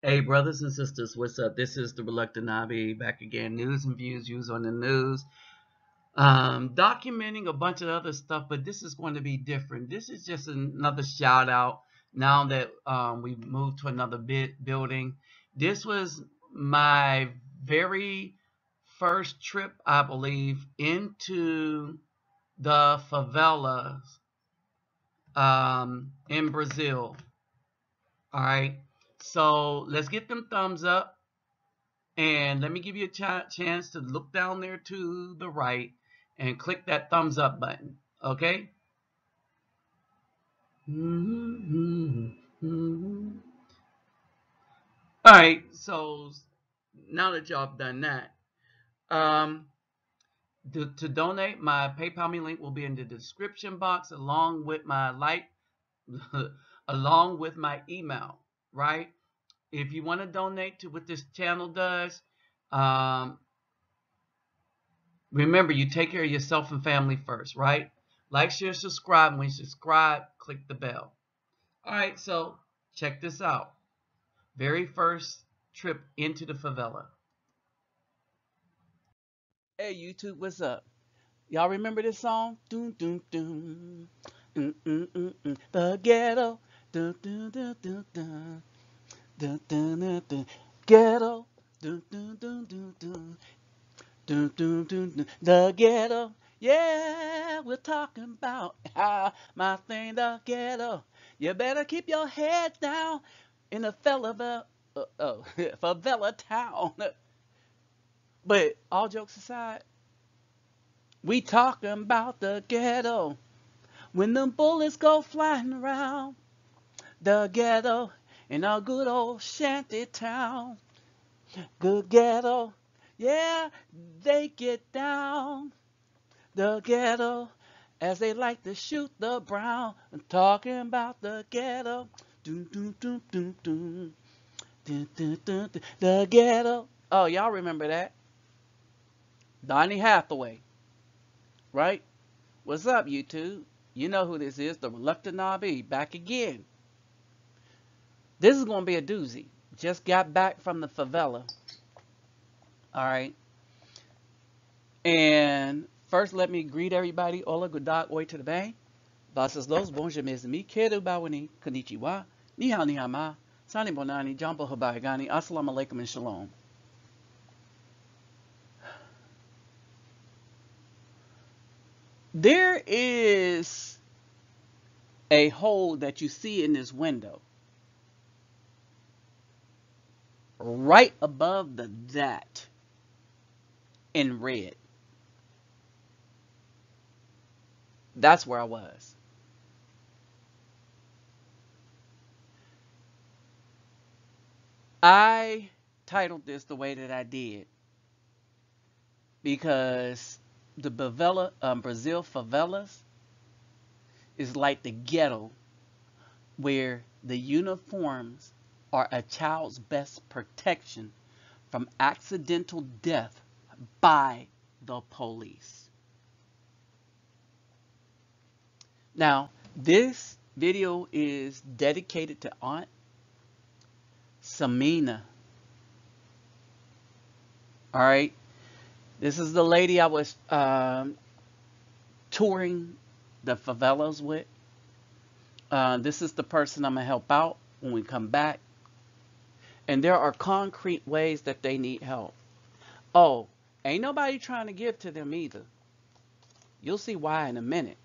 Hey, brothers and sisters, what's up? This is the Reluctant Nobby back again. News and views on the news. Documenting a bunch of other stuff, but this is going to be different. This is just another shout out now that we've moved to another building. This was my very first trip, I believe, into the favelas in Brazil. All right. So let's get them thumbs up. And let me give you a chance to look down there to the right and click that thumbs up button. Okay? All right. So now that y'all have done that, um, to donate, my PayPal me link will be in the description box along with my along with my email. Right? If you want to donate to what this channel does, um, remember, you take care of yourself and family first, right? Like, share, subscribe. When you subscribe, click the bell. All right, so check this out. Very first trip into the favela. Hey, YouTube, what's up? Y'all remember this song? Doom, doom, doom. The ghetto. Dun, dun, dun, dun, dun. Dun, dun, dun, dun. Ghetto. Dun, dun, dun, dun, dun. Dun, dun, dun, dun. The ghetto. Yeah, we're talking about my thing, the ghetto. You better keep your head down in the favela town. But all jokes aside, we talking about the ghetto. When them bullets go flying around, the ghetto in our good old shanty town. Good ghetto, yeah, they get down. The ghetto, as they like to shoot the brown. I'm talking about the ghetto. Doom, doom, doom, doom, doom. Dun, dun, dun, dun. The ghetto. Oh, y'all remember that? Donny Hathaway, right? What's up, YouTube? You know who this is, the Reluctant RB, back again. This is going to be a doozy. Just got back from the favela. All right. And first, let me greet everybody. Hola, good dag, oi to the bang. Basas los, bonjour mes amis, keru bawani, konnichiwa, ni hao ni hama, sani bonani, jambo habayagani, assalamu alaikum and shalom. There is a hole that you see in this window. Right above the that in red. That's where I was. I titled this the way that I did because the Brazil favelas is like the ghetto where the uniforms are a child's best protection from accidental death by the police. Now, this video is dedicated to Aunt Samina. All right. This is the lady I was touring the favelas with. This is the person I'm going to help out when we come back. And there are concrete ways that they need help. Oh, ain't nobody trying to give to them either. You'll see why in a minute.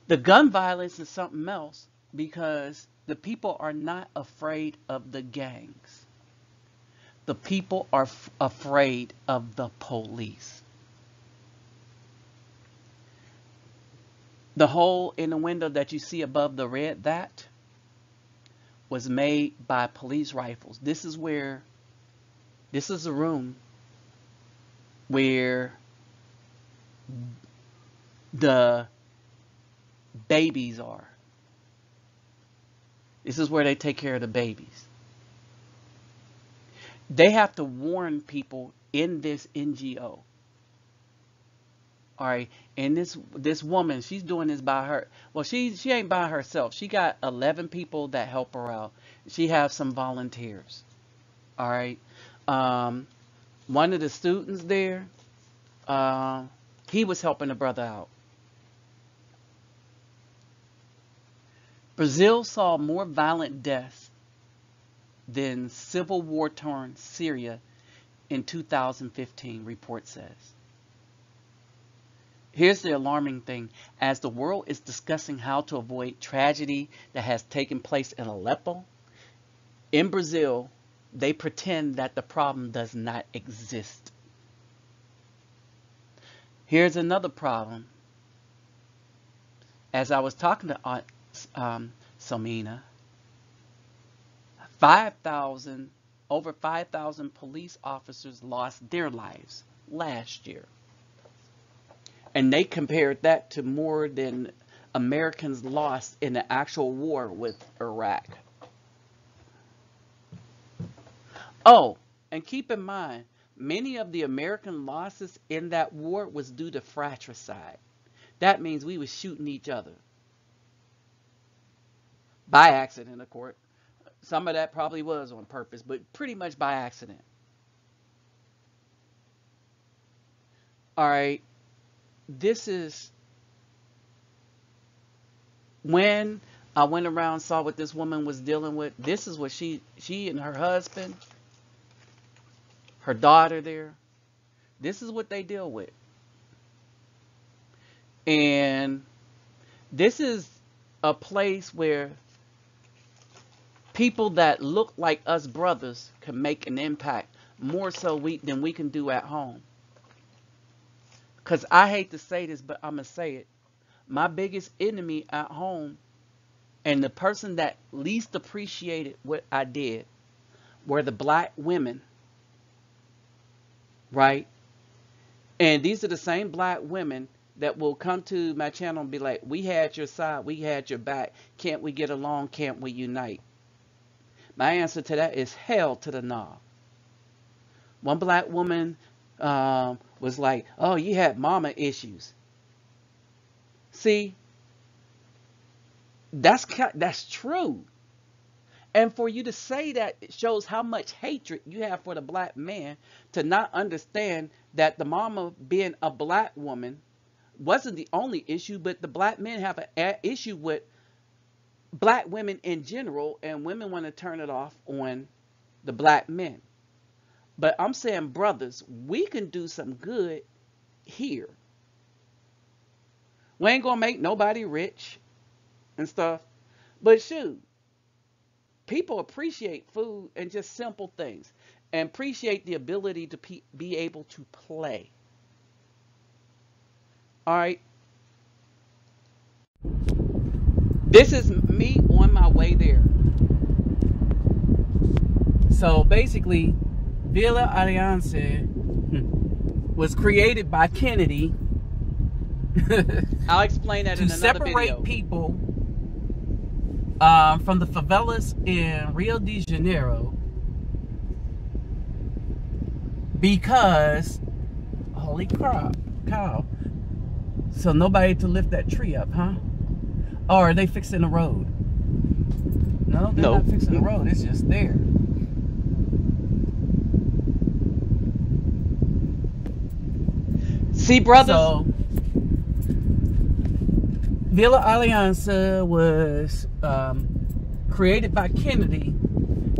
The gun violence is something else because the people are not afraid of the gangs. The people are afraid of the police. The hole in the window that you see above the red, that was made by police rifles. This is a room where the babies are. This is where they take care of the babies. They have to warn people in this NGO. All right, and this woman, she's doing this by her. Well, she ain't by herself. She got 11 people that help her out. She has some volunteers. All right, um, one of the students there, uh, he was helping the brother out. Brazil saw more violent deaths than civil war torn Syria in 2015, report says. Here's the alarming thing. As the world is discussing how to avoid tragedy that has taken place in Aleppo, in Brazil, they pretend that the problem does not exist. Here's another problem. As I was talking to Aunt Samina, 5,000, over 5,000 police officers lost their lives last year. And they compared that to more than Americans lost in the actual war with Iraq. Oh, and keep in mind, many of the American losses in that war was due to fratricide. That means we was shooting each other. By accident, of course. Some of that probably was on purpose, but pretty much by accident. All right. This is when I went around and saw what this woman was dealing with. This is what she and her husband, her daughter there, this is what they deal with. And this is a place where people that look like us brothers can make an impact more so than we can do at home. Because I hate to say this, but I'm going to say it. My biggest enemy at home and the person that least appreciated what I did were the black women. Right? And these are the same black women that will come to my channel and be like, we had your side, we had your back. Can't we get along? Can't we unite? My answer to that is hell to the no. One black woman was like, oh, you had mama issues. See, that's true. And for you to say that, it shows how much hatred you have for the black man, to not understand that the mama being a black woman wasn't the only issue, but the black men have an issue with black women in general, and women want to turn it off on the black men. But I'm saying, brothers, we can do some good here. We ain't gonna make nobody rich and stuff, but shoot, people appreciate food and just simple things, and appreciate the ability to be able to play. All right. This is me on my way there. So basically, Villa Alliance was created by Kennedy. I'll explain that in another video. To separate people from the favelas in Rio de Janeiro, because, holy crap, cow. So nobody to lift that tree up, huh? Or are they fixing the road? No, they're not fixing the road. It's just there. See, brothers. So, Villa Alliance was created by Kennedy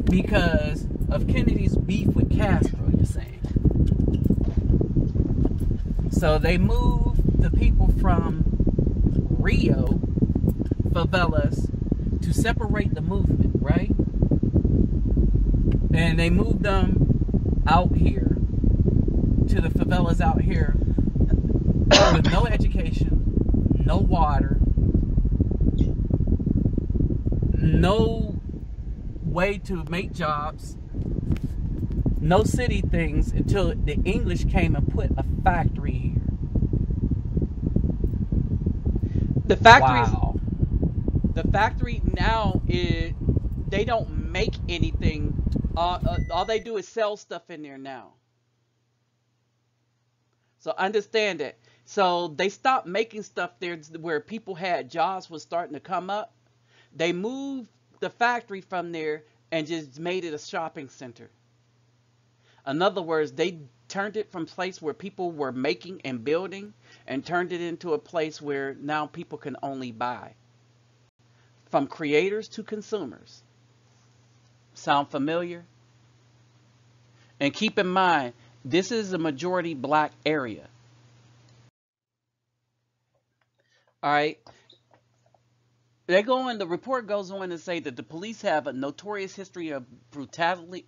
because of Kennedy's beef with Castro, you're saying. So they moved the people from Rio favelas to separate the movement, right? And they moved them out here to the favelas out here with no education, no water, no way to make jobs, no city things, until the English came and put a factory here. The factory, wow. The factory now is, they don't make anything. All they do is sell stuff in there now. So understand that So they stopped making stuff there where people had jobs was starting to come up. They moved the factory from there and just made it a shopping center. In other words, they turned it from a place where people were making and building and turned it into a place where now people can only buy. From creators to consumers. Sound familiar? And keep in mind, this is a majority black area. All right. The report goes on to say that the police have a notorious history of brutality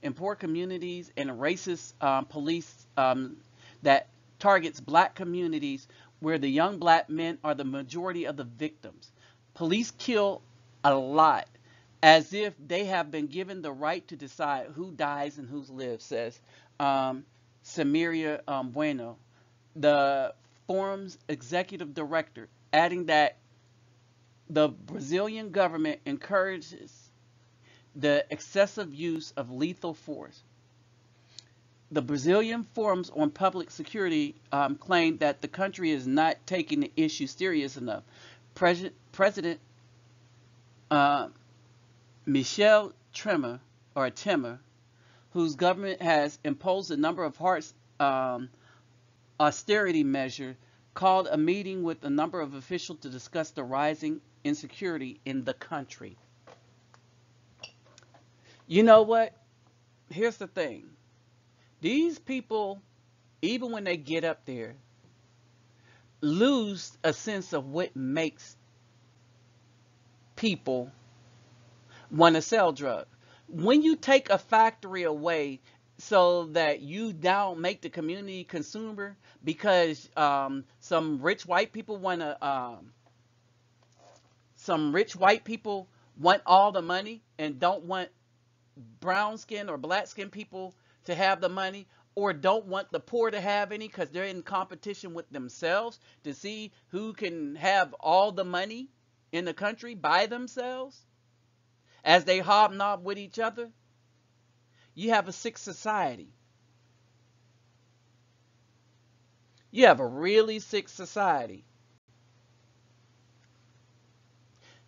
in poor communities and a racist police that targets black communities where the young black men are the majority of the victims. Police kill a lot as if they have been given the right to decide who dies and who lives, says Samira Bueno, the forum's executive director, adding that the Brazilian government encourages the excessive use of lethal force. The Brazilian forums on public security claim that the country is not taking the issue serious enough. President Michel Temer, whose government has imposed a number of harsh austerity measures, called a meeting with a number of officials to discuss the rising insecurity in the country. You know what? Here's the thing. These people, even when they get up there, lose a sense of what makes people want to sell drugs. When you take a factory away so that you don't make the community consumer because some rich white people want all the money and don't want brown skin or black skin people to have the money, or don't want the poor to have any because they're in competition with themselves to see who can have all the money in the country by themselves as they hobnob with each other. You have a sick society. You have a really sick society.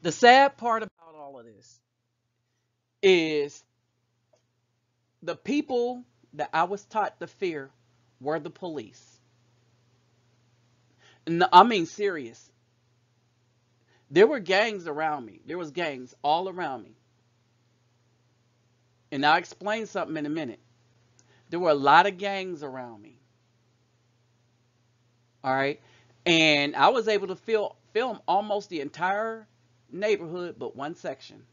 The sad part about all of this is the people that I was taught to fear were the police. No, I mean serious. There were gangs around me. There was gangs all around me. And I'll explain something in a minute. There were a lot of gangs around me. All right. And I was able to film almost the entire neighborhood but one section.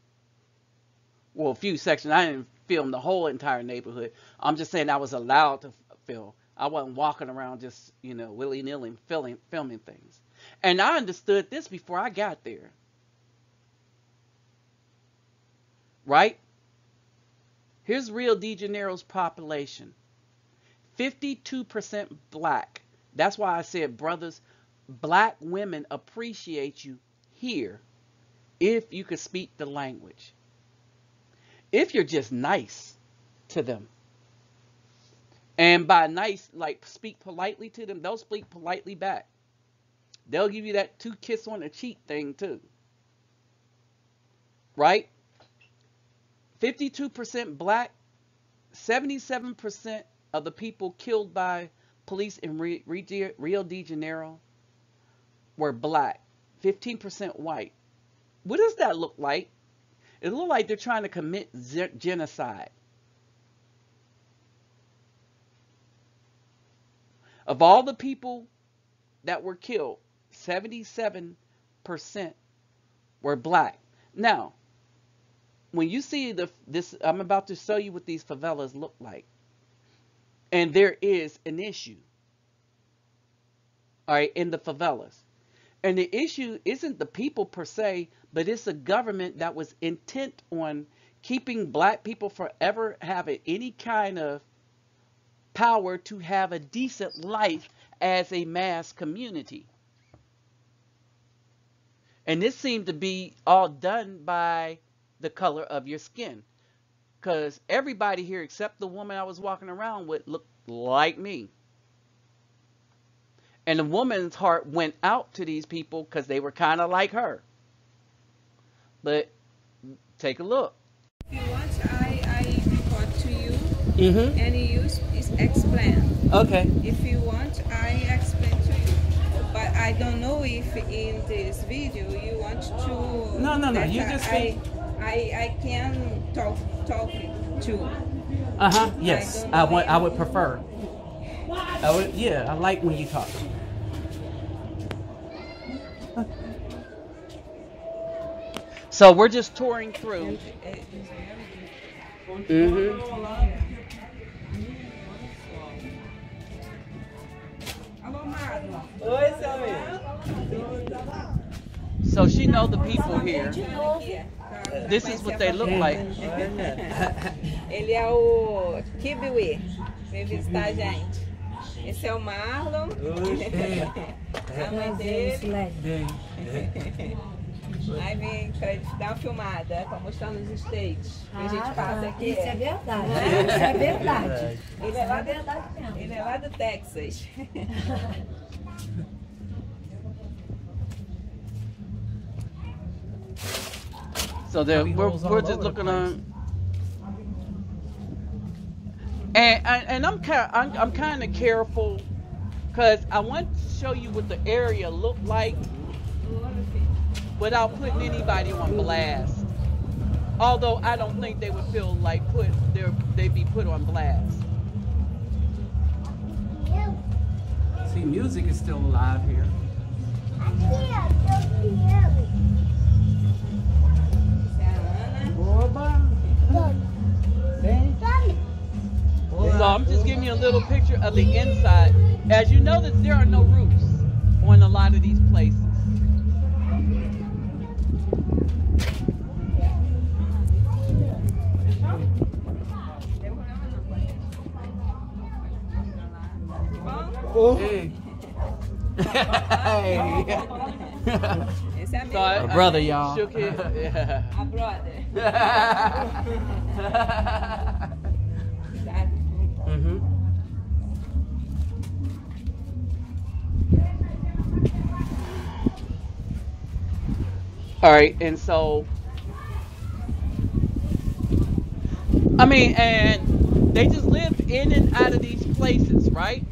Well, a few sections. I didn't film the whole entire neighborhood. I'm just saying I was allowed to film. I wasn't walking around just, willy-nilly filming things. And I understood this before I got there. Right? Here's Rio de Janeiro's population. 52% black. That's why I said, brothers, black women appreciate you here if you could speak the language. If you're just nice to them. And by nice, like speak politely to them, they'll speak politely back. They'll give you that 2 kiss on the cheek thing too. Right? 52% black, 77% of the people killed by police in Rio de Janeiro were black, 15% white. What does that look like? It looks like they're trying to commit genocide. Of all the people that were killed, 77% were black. Now, when you see this, I'm about to show you what these favelas look like. And there is an issue, all right, in the favelas. And the issue isn't the people per se, but it's a government that was intent on keeping black people forever having any kind of power to have a decent life as a mass community. And this seemed to be all done by the color of your skin. Because everybody here except the woman I was walking around with looked like me. And the woman's heart went out to these people because they were kind of like her. But take a look. If you want, I report to you and you explain. Okay. If you want, I explain to you. But I don't know if in this video you want to. No. You just speak. I can talk to. Yes. I would prefer. I like when you talk. So we're just touring through. Oi, Samina. So she know the people here. This is what they look like. Ele é o Kibiwi. Vem visitar a gente. Esse é o Marlon. A mãe dele. Aí vem dar uma filmada pra mostrar nos States. Que a gente passa aqui. Isso é verdade. Isso é verdade. Ele é lá do Texas. So we're just looking on. And I'm kind of careful because I want to show you what the area looked like without putting anybody on blast. Although I don't think they would feel like they'd be put on blast. See, music is still alive here. So I'm just giving you a little picture of the inside. As you notice, there are no roofs on a lot of these places. Hey. Esse é So a brother, y'all. A brother. All right, and so I mean, and they just live in and out of these places, right?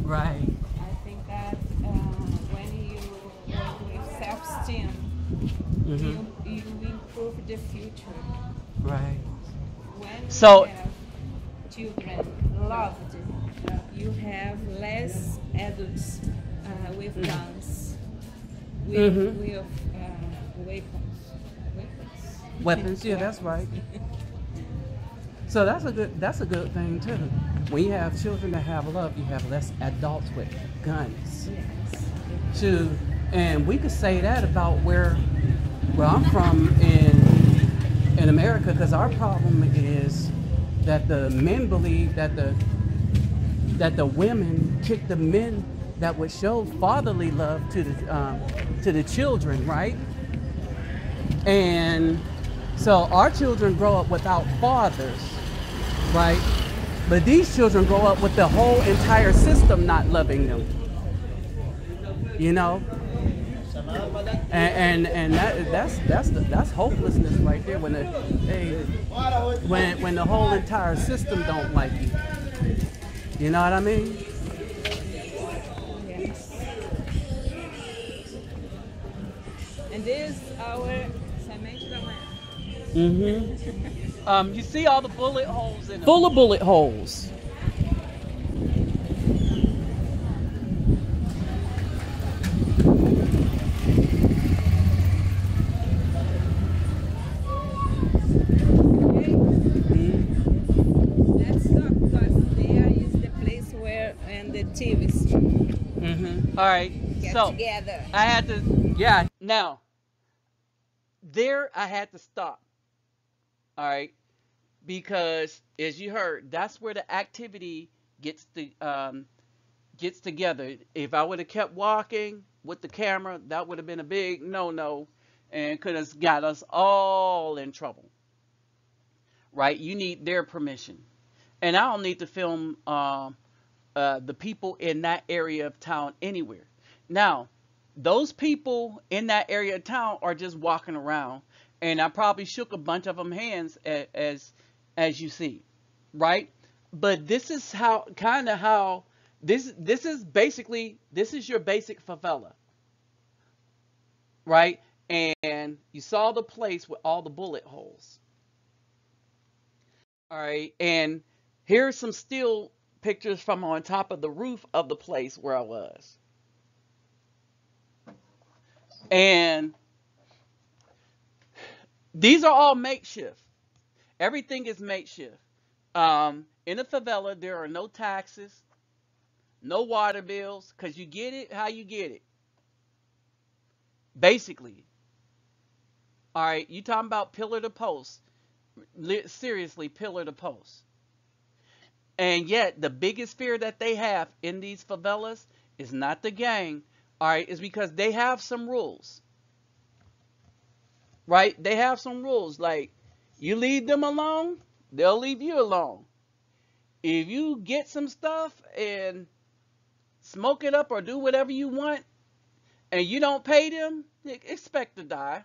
Right. I think that when you work with self-esteem, you improve the future. Right. When So- you have children loved, you have less adults with guns, with Weapons, yeah, that's right. So that's a good thing too. When you have children that have love, you have less adults with guns. Yes. And we could say that about where I'm from in America, because our problem is that the men believe that the women kick the men that would show fatherly love to the children, right? And so our children grow up without fathers, right? But these children grow up with the whole entire system not loving them, you know? And that's hopelessness right there when the whole entire system don't like you. You know what I mean? Yes. And this is our semente da manhã. You see all the bullet holes in them. Full of bullet holes. All right. Get So together. I had to, yeah. Now there I had to stop. All right, because as you heard, that's where the activity gets the gets together. If I would have kept walking with the camera, that would have been a big no-no and could have got us all in trouble. Right? You need their permission. And I don't need to film the people in that area of town anywhere. Now, those people in that area of town are just walking around, and I probably shook a bunch of them hands as you see, right? But this is how kind of how this is basically this is your basic favela, right? And you saw the place with all the bullet holes. All right, and here's some still pictures from on top of the roof of the place where I was. And these are all makeshift. Everything is makeshift. In a favela, there are no taxes, no water bills, because you get it how you get it. Basically. All right, you talking about pillar to post. Seriously, pillar to post. And yet, the biggest fear that they have in these favelas is not the gang, all right, is because they have some rules, right? They have some rules. Like, you leave them alone, they'll leave you alone. If you get some stuff and smoke it up or do whatever you want and you don't pay them, expect to die.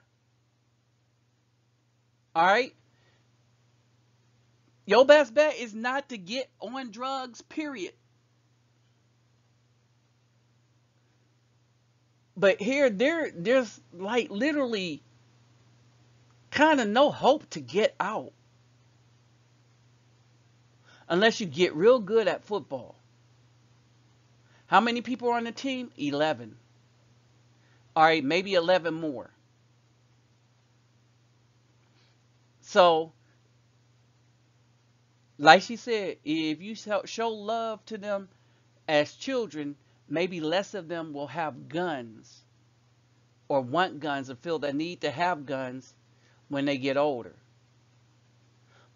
All right? Your best bet is not to get on drugs, period. But here, there's like literally kind of no hope to get out unless you get real good at football. How many people are on the team? 11. All right, maybe 11 more. So, like she said, if you show love to them as children, maybe less of them will have guns or want guns or feel the need to have guns when they get older.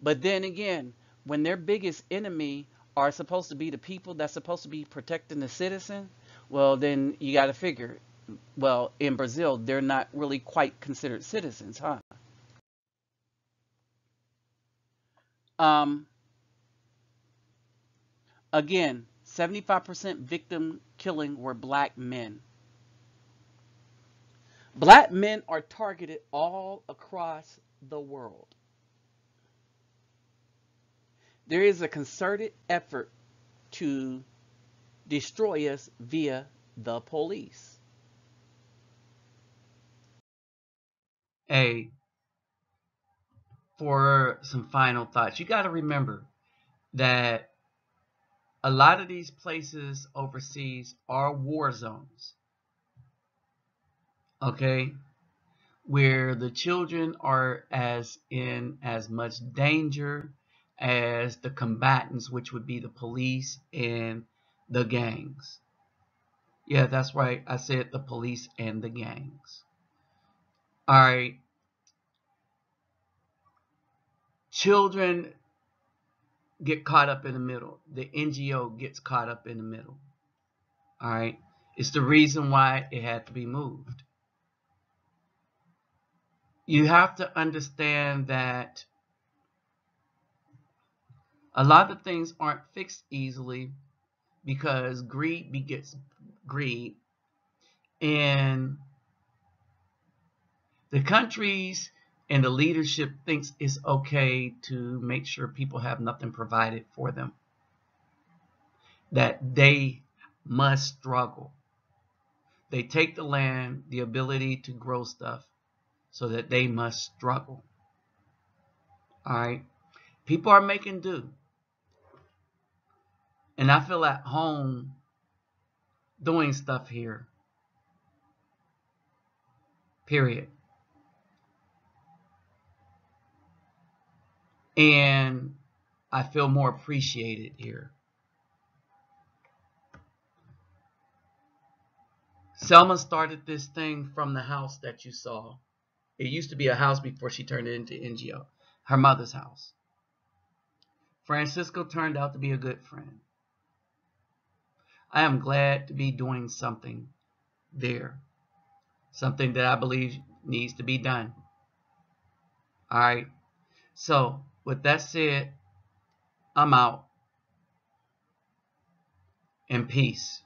But then again, when their biggest enemy are supposed to be the people that's supposed to be protecting the citizen, well, then you got to figure, well, in Brazil, they're not really quite considered citizens, huh? Um, Again, 75% victim killing were black men. Black men are targeted all across the world. There is a concerted effort to destroy us via the police. Hey, for some final thoughts, you got to remember that a lot of these places overseas are war zones, okay, where the children are as in as much danger as the combatants, which would be the police and the gangs. Yeah, that's right. I said the police and the gangs. All right. Children get caught up in the middle. The NGO gets caught up in the middle. All right. It's the reason why it had to be moved. You have to understand that a lot of things aren't fixed easily because greed begets greed. And the countries and the leadership thinks it's okay to make sure people have nothing provided for them, that they must struggle. They take the land, the ability to grow stuff, so that they must struggle. All right. People are making do. And I feel at home doing stuff here. Period. And I feel more appreciated here. Selma started this thing from the house that you saw. It used to be a house before she turned it into NGO. Her mother's house. Francisco turned out to be a good friend. I am glad to be doing something there. Something that I believe needs to be done. All right. So, with that said, I'm out. In peace.